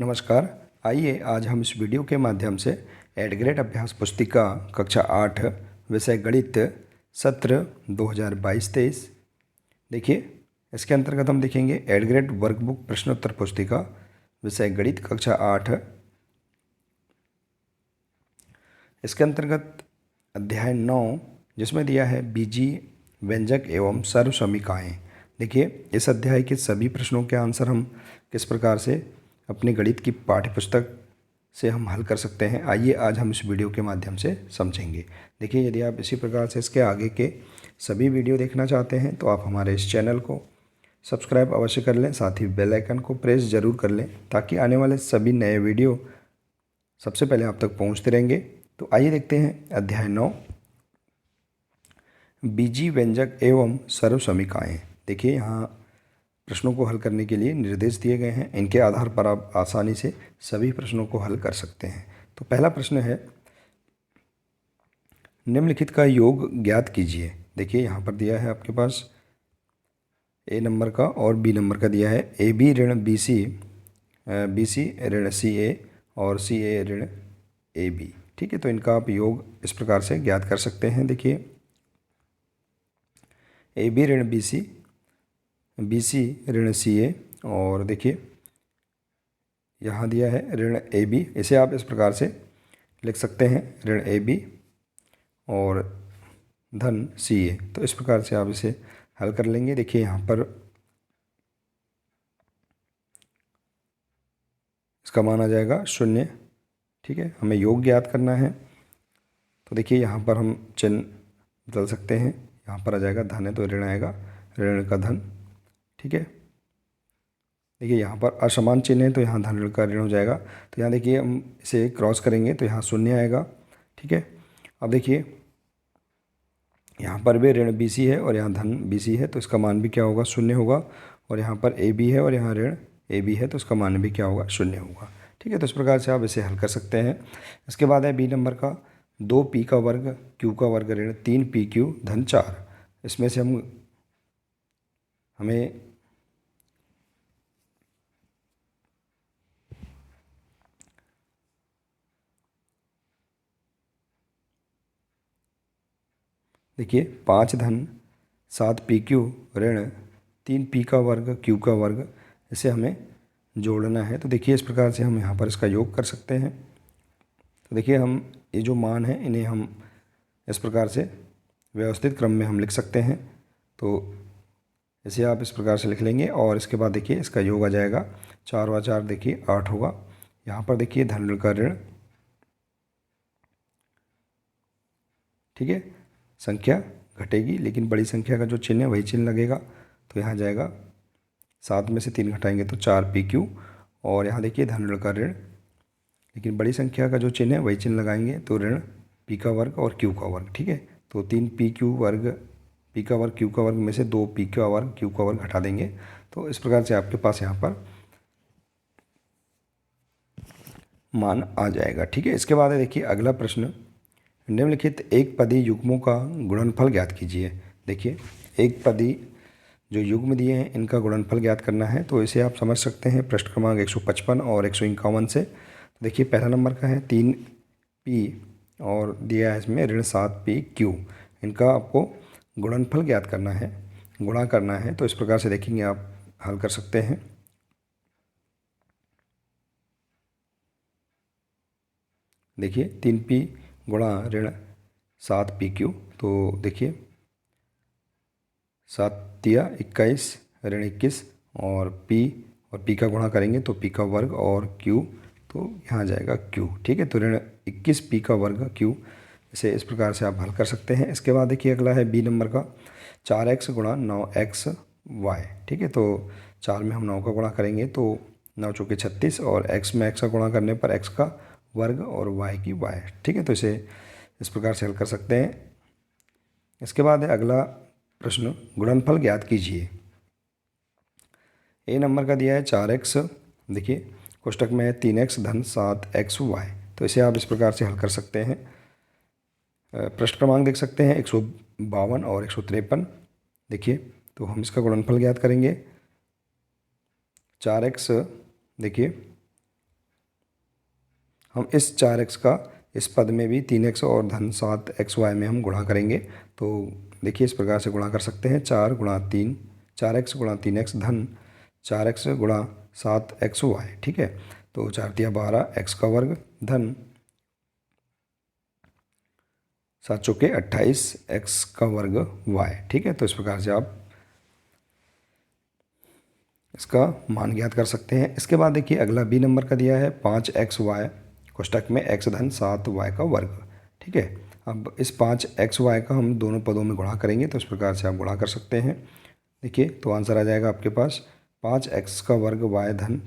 नमस्कार। आइए आज हम इस वीडियो के माध्यम से एड ग्रेड अभ्यास पुस्तिका कक्षा 8 विषय गणित सत्र 2022-23 देखिए, इसके अंतर्गत हम देखेंगे एड ग्रेड वर्कबुक प्रश्नोत्तर पुस्तिका विषय गणित कक्षा 8। इसके अंतर्गत अध्याय 9 जिसमें दिया है बीजी व्यंजक एवं सर्वसमीकाएँ। देखिए, इस अध्याय के सभी प्रश्नों के आंसर हम किस प्रकार से अपनी गणित की पाठ्यपुस्तक से हम हल कर सकते हैं, आइए आज हम इस वीडियो के माध्यम से समझेंगे। देखिए, यदि आप इसी प्रकार से इसके आगे के सभी वीडियो देखना चाहते हैं तो आप हमारे इस चैनल को सब्सक्राइब अवश्य कर लें, साथ ही बेल आइकन को प्रेस ज़रूर कर लें ताकि आने वाले सभी नए वीडियो सबसे पहले आप तक पहुंचते रहेंगे। तो आइए देखते हैं अध्याय 9 बीजी व्यंजक एवं सर्वसमीकाएँ। देखिए, यहाँ प्रश्नों को हल करने के लिए निर्देश दिए गए हैं, इनके आधार पर आप आसानी से सभी प्रश्नों को हल कर सकते हैं। तो पहला प्रश्न है, निम्नलिखित का योग ज्ञात कीजिए। देखिए, यहाँ पर दिया है आपके पास ए नंबर का और बी नंबर का दिया है। ए बी ऋण बी सी, बी सी ऋण सी ए और सी ए ऋण ए बी। ठीक है, तो इनका आप योग इस प्रकार से ज्ञात कर सकते हैं। देखिए, ए बी ऋण बी सी, बी सी ऋण सी ए और देखिए यहाँ दिया है ऋण ए बी। इसे आप इस प्रकार से लिख सकते हैं, ऋण ए बी और धन सी ए। तो इस प्रकार से आप इसे हल कर लेंगे। देखिए, यहाँ पर इसका मान आ जाएगा 0। ठीक है, हमें योग ज्ञात करना है तो देखिए यहाँ पर हम चिन्ह बदल सकते हैं। यहाँ पर आ जाएगा धन है तो ऋण आएगा, ऋण का धन। ठीक है, देखिए यहाँ पर असमान चिन्ह है तो यहाँ धन ऋण का ऋण हो जाएगा। तो यहाँ देखिए हम इसे क्रॉस करेंगे तो यहाँ 0 आएगा। ठीक है, अब देखिए यहाँ पर भी ऋण बी सी है और यहाँ धन बी सी है तो इसका मान भी क्या होगा, 0 होगा। और यहाँ पर ए बी है और यहाँ ऋण ए बी है तो इसका मान भी क्या होगा, 0 होगा। ठीक है, तो इस प्रकार से आप इसे हल कर सकते हैं। इसके बाद है बी नंबर का 2p का वर्ग q का वर्ग ऋण 3pq धन 4। इसमें से हमें देखिए 5 धन 7pq ऋण 3p का वर्ग q का वर्ग, इसे हमें जोड़ना है। तो देखिए इस प्रकार से हम यहाँ पर इसका योग कर सकते हैं। तो देखिए हम ये जो मान है इन्हें हम इस प्रकार से व्यवस्थित क्रम में हम लिख सकते हैं। तो इसे आप इस प्रकार से लिख लेंगे और इसके बाद देखिए इसका योग आ जाएगा 4 व 4 देखिए 8 होगा। यहाँ पर देखिए धन ऋण का ऋण, ठीक है, संख्या घटेगी लेकिन बड़ी संख्या का जो चिन्ह है वही चिन्ह लगेगा। तो यहाँ जाएगा 7 में से 3 घटाएंगे तो 4pq और यहाँ देखिए धन ऋण का ऋण, लेकिन बड़ी संख्या का जो चिन्ह है वही चिन्ह लगाएंगे तो ऋण p का वर्ग और q का वर्ग। ठीक है, तो 3pq वर्ग p का वर्ग q का वर्ग में से 2p का वर्ग q का वर्ग हटा देंगे। तो इस प्रकार से आपके पास यहाँ पर मान आ जाएगा। ठीक है, इसके बाद है देखिए अगला प्रश्न, निम्नलिखित एक पदी युग्मों का गुणनफल ज्ञात कीजिए। देखिए एक पदी जो युग्म दिए हैं इनका गुणनफल ज्ञात करना है। तो इसे आप समझ सकते हैं पृष्ठ क्रमांक 155 और 151 से। देखिए पहला नंबर का है 3p और दिया है इसमें ऋण 7pq। इनका आपको गुणनफल ज्ञात करना है, गुणा करना है। तो इस प्रकार से देखेंगे आप हल कर सकते हैं। देखिए 3p गुणा ऋण 7pq, तो देखिए 7 तिया 21 ऋण 21 और p का गुणा करेंगे तो p का वर्ग और q, तो यहाँ जाएगा q। ठीक है, तो ऋण 21p का वर्ग q, इसे इस प्रकार से आप हल कर सकते हैं। इसके बाद देखिए अगला है बी नंबर का 4x गुणा 9xy। ठीक है, तो 4 में हम 9 का गुणा करेंगे तो 9 चौके 36 और x में x का गुणा करने पर x का वर्ग और y की y। ठीक है, तो इसे इस प्रकार से हल कर सकते हैं। इसके बाद है अगला प्रश्न, गुणनफल ज्ञात कीजिए। ए नंबर का दिया है 4x, देखिए कोष्टक में है 3x धन 7xy। तो इसे आप इस प्रकार से हल कर सकते हैं। पृष्ठ क्रमांक देख सकते हैं 152 और 153। देखिए तो हम इसका गुणनफल ज्ञात करेंगे। 4x देखिए हम इस 4x का इस पद में भी 3x और धन 7xy में हम गुणा करेंगे। तो देखिए इस प्रकार से गुणा कर सकते हैं, 4x गुणा 3x धन 4x गुणा 7xy। ठीक है, तो 4 तिया 12 x का वर्ग धन 7 चौके 28 x का वर्ग y। ठीक है, तो इस प्रकार से आप इसका मान ज्ञात कर सकते हैं। इसके बाद देखिए अगला बी नंबर का दिया है 5xy कोष्टक में x धन 7y का वर्ग। ठीक है, अब इस 5xy का हम दोनों पदों में गुणा करेंगे, तो इस प्रकार से आप गुणा कर सकते हैं। देखिए तो आंसर आ जाएगा आपके पास 5x का वर्ग y धन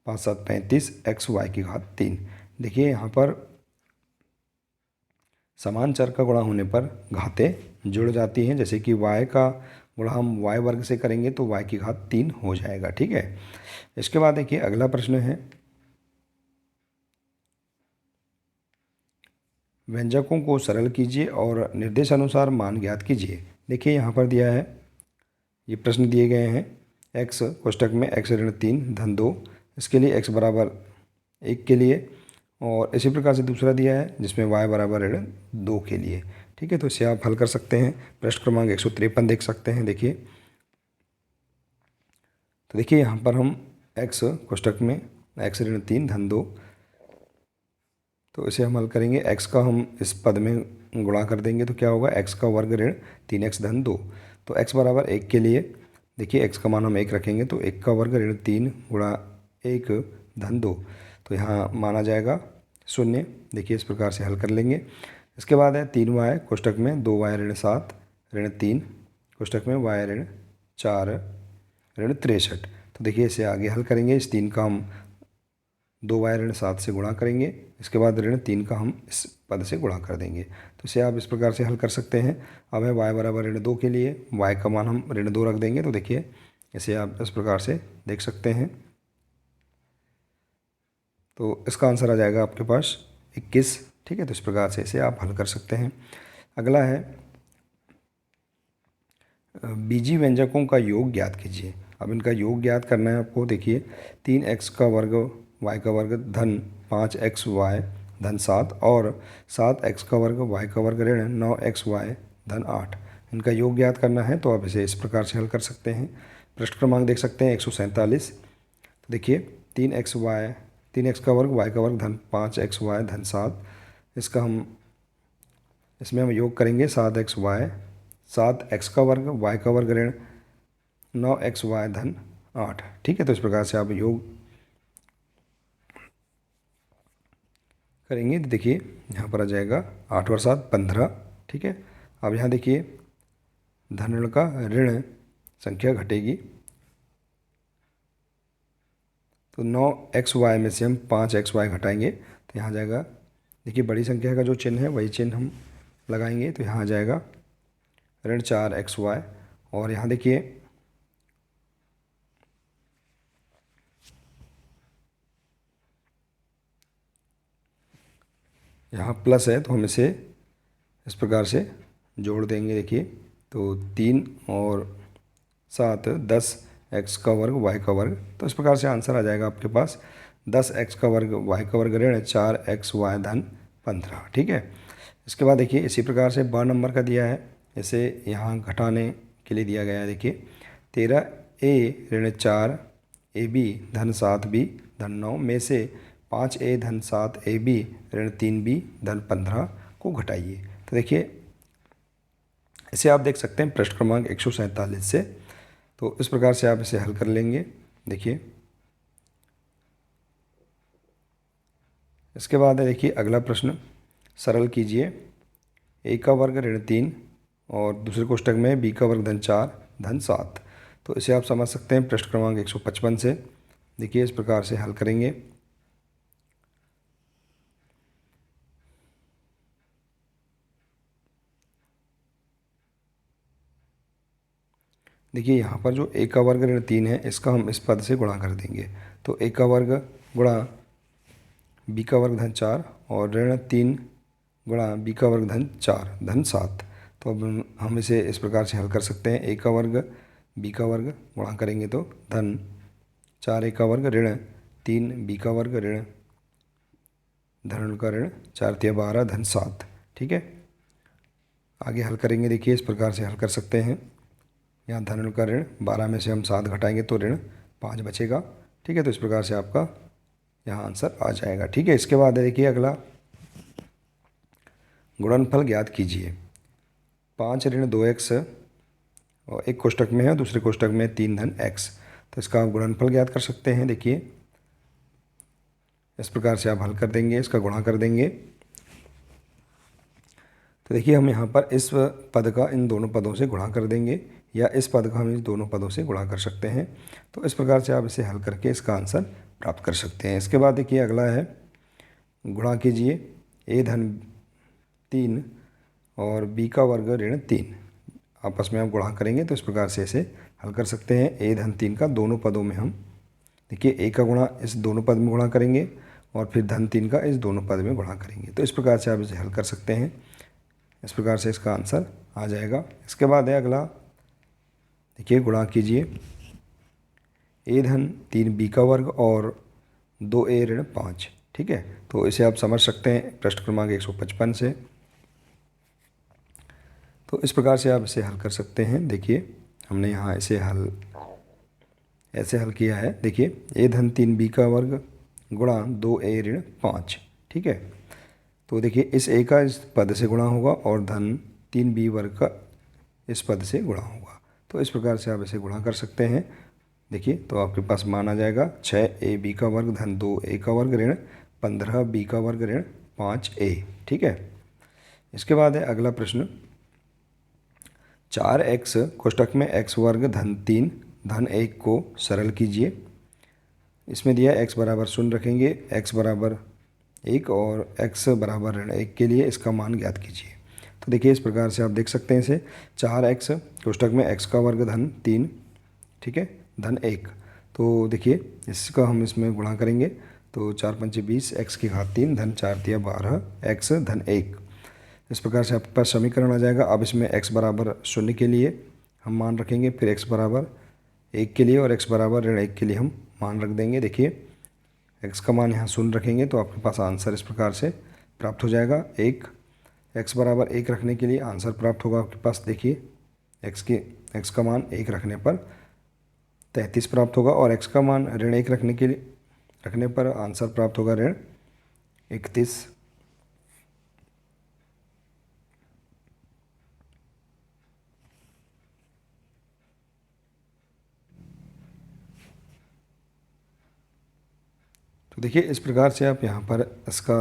5 7 35 xy की घात 3। देखिए यहाँ पर समान चर का गुणा होने पर घातें जुड़ जाती हैं, जैसे कि y का गुणा हम y वर्ग से करेंगे तो y की घात 3 हो जाएगा। ठीक है, इसके बाद देखिए अगला प्रश्न है व्यंजकों को सरल कीजिए और निर्देशानुसार मान ज्ञात कीजिए। देखिए यहाँ पर दिया है, ये प्रश्न दिए गए हैं x कोष्टक में x ऋण 3 धन 2, इसके लिए x बराबर 1 के लिए, और इसी प्रकार से दूसरा दिया है जिसमें y बराबर ऋण 2 के लिए। ठीक है, तो इसे आप हल कर सकते हैं। प्रश्न क्रमांक 153 देख सकते हैं। देखिए तो देखिए यहाँ पर हम x कोष्टक में x ऋण 3 धन 2, तो इसे हम हल करेंगे। x का हम इस पद में गुणा कर देंगे तो क्या होगा, x का वर्ग ऋण 3x धन 2। तो x बराबर 1 के लिए देखिए x का मान हम 1 रखेंगे, तो 1 का वर्ग ऋण 3 गुणा 1 धन 2, तो यहाँ माना जाएगा 0। देखिए इस प्रकार से हल कर लेंगे। इसके बाद है 3y कोष्टक में 2y ऋण 7 ऋण 3 कोष्टक में y ऋण 4 ऋण 63। तो देखिए इसे आगे हल करेंगे। इस 3 का हम 2y ऋण 7 से गुणा करेंगे, इसके बाद ऋण 3 का हम इस पद से गुणा कर देंगे, तो इसे आप इस प्रकार से हल कर सकते हैं। अब है y बराबर ऋण 2 के लिए y का मान हम ऋण 2 रख देंगे, तो देखिए इसे आप इस प्रकार से देख सकते हैं। तो इसका आंसर आ जाएगा आपके पास 21। ठीक है, तो इस प्रकार से इसे आप हल कर सकते हैं। अगला है बीजी व्यंजकों का योग ज्ञात कीजिए। अब इनका योग ज्ञात करना है आपको। देखिए 3x का वर्ग y का वर्ग धन 5xy धन 7 और 7x का वर्ग y का वर्ग ऋण 9xy धन 8, इनका योग ज्ञात करना है। तो आप इसे इस प्रकार से हल कर सकते हैं। प्रश्न क्रमांक देख सकते हैं 147। तो देखिए 3x का वर्ग y का वर्ग धन 5xy धन 7, इसमें हम योग करेंगे 7x का वर्ग y का वर्ग ऋण 9xy धन 8। ठीक है, तो इस प्रकार से आप योग करेंगे। देखिए यहाँ पर आ जाएगा 8 और 7 15। ठीक है, अब यहाँ देखिए धन ऋण का ऋण संख्या घटेगी, तो 9xy में से हम 5xy घटाएंगे, तो यहाँ आ जाएगा। देखिए बड़ी संख्या का जो चिन्ह है वही चिन्ह हम लगाएंगे, तो यहाँ आ जाएगा ऋण 4xy। और यहाँ देखिए यहाँ प्लस है, तो हम इसे इस प्रकार से जोड़ देंगे। देखिए तो 3 और 7 10x का वर्ग y का वर्ग, तो इस प्रकार से आंसर आ जाएगा आपके पास 10x का वर्ग y का वर्ग ऋण 4xy धन 15। ठीक है, इसके बाद देखिए इसी प्रकार से ब नंबर का दिया है, इसे यहाँ घटाने के लिए दिया गया है। देखिए 13a ऋण 4ab धन 7b धन 9 में से 5a धन 7ab ऋण 3b धन 15 को घटाइए। तो देखिए इसे आप देख सकते हैं प्रश्न क्रमांक 147 से। तो इस प्रकार से आप इसे हल कर लेंगे। देखिए इसके बाद है देखिए अगला प्रश्न, सरल कीजिए a का वर्ग ऋण 3 और दूसरे कोष्टक में b का वर्ग धन 4 धन 7। तो इसे आप समझ सकते हैं प्रश्न क्रमांक 155 से। देखिए इस प्रकार से हल करेंगे। देखिए यहाँ पर जो a का वर्ग ऋण 3 है, इसका हम इस पद से गुणा कर देंगे, तो a का वर्ग गुणा b का वर्ग धन 4 और ऋण 3 गुणा b का वर्ग धन 4 धन 7। तो अब हम इसे इस प्रकार से हल कर सकते हैं। a का वर्ग b का वर्ग गुणा करेंगे तो धन 4a का वर्ग ऋण 3b का वर्ग ऋण धन का ऋण 4 तिया 12 धन 7। ठीक है, आगे हल करेंगे। देखिए इस प्रकार से हल कर सकते हैं। यहाँ धन का ऋण 12 में से हम 7 घटाएंगे तो ऋण 5 बचेगा। ठीक है, तो इस प्रकार से आपका यहाँ आंसर आ जाएगा। ठीक है, इसके बाद देखिए अगला, गुणनफल ज्ञात कीजिए। 5 ऋण 2x और एक कोष्टक में है, दूसरे कोष्टक में 3 धन x। तो इसका आप गुणनफल ज्ञात कर सकते हैं। देखिए इस प्रकार से आप हल कर देंगे, इसका गुणा कर देंगे। तो देखिए हम यहाँ पर इस पद का इन दोनों पदों से गुणा कर देंगे, या इस पद का हम इस दोनों पदों से गुणा कर सकते हैं। तो इस प्रकार से आप इसे हल करके इसका आंसर प्राप्त कर सकते हैं। इसके बाद देखिए अगला है, गुणा कीजिए a धन 3 और b का वर्ग ऋण 3। आपस में आप गुणा करेंगे तो इस प्रकार से इसे हल कर सकते हैं। a धन 3 का दोनों पदों में हम देखिए a का गुणा इस दोनों पद में गुणा करेंगे और फिर धन 3 का इस दोनों पद में गुणा करेंगे। तो इस प्रकार से आप इसे हल कर सकते हैं। इस प्रकार से इसका आंसर आ जाएगा। इसके बाद है अगला, देखिए गुणा कीजिए a धन 3 b का वर्ग और 2a ऋण 5। ठीक है, तो इसे आप समझ सकते हैं पृष्ठ क्रमांक 155 से। तो इस प्रकार से आप इसे हल कर सकते हैं। देखिए हमने यहाँ इसे ऐसे हल किया है। देखिए a धन 3 b का वर्ग गुणा 2a ऋण 5। ठीक है, तो देखिए इस a का इस पद से गुणा होगा और धन 3b वर्ग का इस पद से गुणा होगा। तो इस प्रकार से आप इसे गुणा कर सकते हैं। देखिए तो आपके पास मान आ जाएगा 6ab का वर्ग धन 2a का वर्ग ऋण 15b का वर्ग ऋण 5a। ठीक है, इसके बाद है अगला प्रश्न, 4x कोष्टक में x वर्ग धन 3 धन 1 को सरल कीजिए। इसमें दिया x बराबर 0 रखेंगे, x बराबर 1 और x बराबर ऋण 1 के लिए इसका मान ज्ञात कीजिए। तो देखिए इस प्रकार से आप देख सकते हैं इसे, 4x कोष्टक में x का वर्ग धन 3, ठीक है, धन 1। तो देखिए इसका हम इसमें गुणा करेंगे तो 4 पंचे 20 x की घात 3 धन 4 तिया 12 x धन 1। इस प्रकार से आपके पास समीकरण आ जाएगा। अब इसमें x बराबर 0 के लिए हम मान रखेंगे, फिर x बराबर 1 के लिए और x बराबर ऋण 1 के लिए हम मान रख देंगे। देखिए x का मान यहाँ 0 रखेंगे तो आपके पास आंसर इस प्रकार से प्राप्त हो जाएगा। x बराबर 1 रखने के लिए आंसर प्राप्त होगा आपके पास। देखिए x का मान 1 रखने पर 33 प्राप्त होगा और x का मान ऋण 1 रखने पर आंसर प्राप्त होगा ऋण 31। तो देखिए इस प्रकार से आप यहाँ पर इसका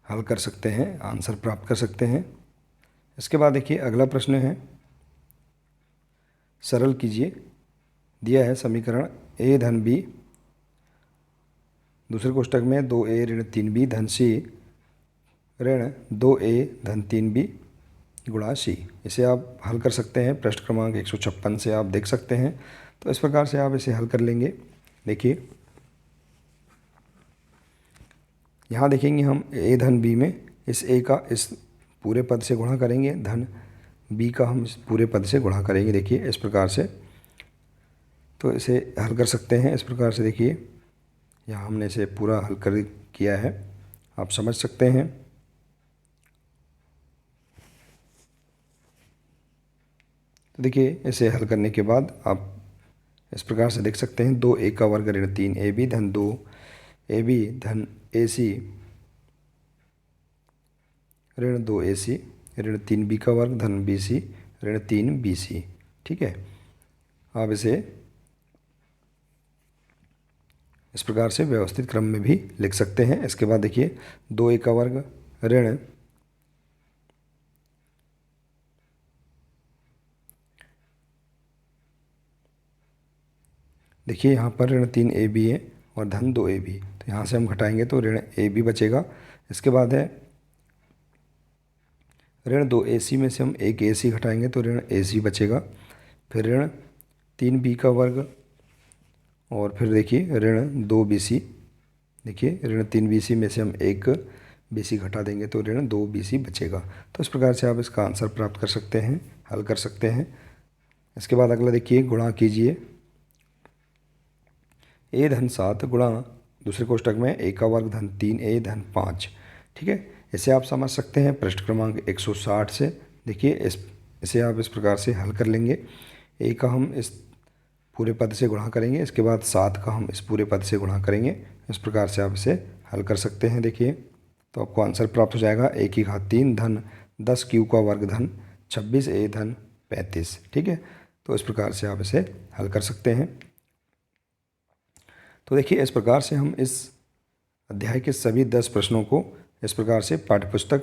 हल कर सकते हैं, आंसर प्राप्त कर सकते हैं। इसके बाद देखिए अगला प्रश्न है, सरल कीजिए। दिया है समीकरण a धन b दूसरे कोष्टक में 2a ऋण 3b धन c ऋण 2a धन 3b गुणा c। इसे आप हल कर सकते हैं, पृष्ठ क्रमांक 156 से आप देख सकते हैं। तो इस प्रकार से आप इसे हल कर लेंगे। देखिए यहाँ देखेंगे हम a धन b में इस a का इस पूरे पद से गुणा करेंगे, धन b का हम इस पूरे पद से गुणा करेंगे। देखिए इस प्रकार से, तो इसे हल कर सकते हैं। इस प्रकार से देखिए यहाँ हमने इसे पूरा हल कर किया है, आप समझ सकते हैं। तो देखिए इसे हल करने के बाद आप इस प्रकार से देख सकते हैं, 2a का वर्ग ऋण 3ab धन 2ab धन ac ऋण 2ac ऋण 3b का वर्ग धन bc ऋण 3bc। ठीक है, आप इसे इस प्रकार से व्यवस्थित क्रम में भी लिख सकते हैं। इसके बाद देखिए 2a का वर्ग ऋण देखिए यहाँ पर ऋण 3ab है और धन 2ab, तो यहाँ से हम घटाएंगे तो ऋण ab बचेगा। इसके बाद है ऋण 2ac में से हम एक ac घटाएंगे तो ऋण ac बचेगा। फिर ऋण 3b का वर्ग और फिर देखिए ऋण 2bc। देखिए ऋण 3bc में से हम एक bc घटा देंगे तो ऋण 2bc बचेगा। तो इस प्रकार से आप इसका आंसर प्राप्त कर सकते हैं, हल कर सकते हैं। इसके बाद अगला देखिए, गुणा कीजिए a धन 7 गुणा दूसरे कोष्टक में a का वर्ग धन 3a धन 5, ठीक है। इसे आप समझ सकते हैं पृष्ठ क्रमांक 160 से। देखिए इसे आप इस प्रकार से हल कर लेंगे। a का हम इस पूरे पद से गुणा करेंगे, इसके बाद 7 का हम इस पूरे पद से गुणा करेंगे। इस प्रकार से आप इसे हल कर सकते हैं। देखिए तो आपको आंसर प्राप्त हो जाएगा a की घात 3 धन 10 q का वर्ग धन 26a धन 35, ठीक है। तो इस प्रकार से आप इसे हल कर सकते हैं। तो देखिए इस प्रकार से हम इस अध्याय के सभी 10 प्रश्नों को इस प्रकार से पाठ्यपुस्तक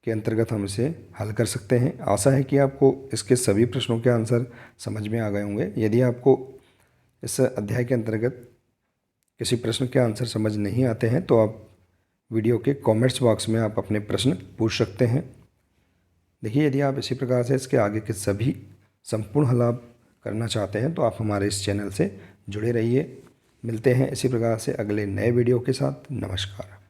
के अंतर्गत हम इसे हल कर सकते हैं। आशा है कि आपको इसके सभी प्रश्नों के आंसर समझ में आ गए होंगे। यदि आपको इस अध्याय के अंतर्गत किसी प्रश्न के आंसर समझ नहीं आते हैं तो आप वीडियो के कमेंट्स बॉक्स में आप अपने प्रश्न पूछ सकते हैं। देखिए यदि आप इसी प्रकार से इसके आगे के सभी संपूर्ण हल आप करना चाहते हैं तो आप हमारे इस चैनल से जुड़े रहिए। मिलते हैं इसी प्रकार से अगले नए वीडियो के साथ। नमस्कार।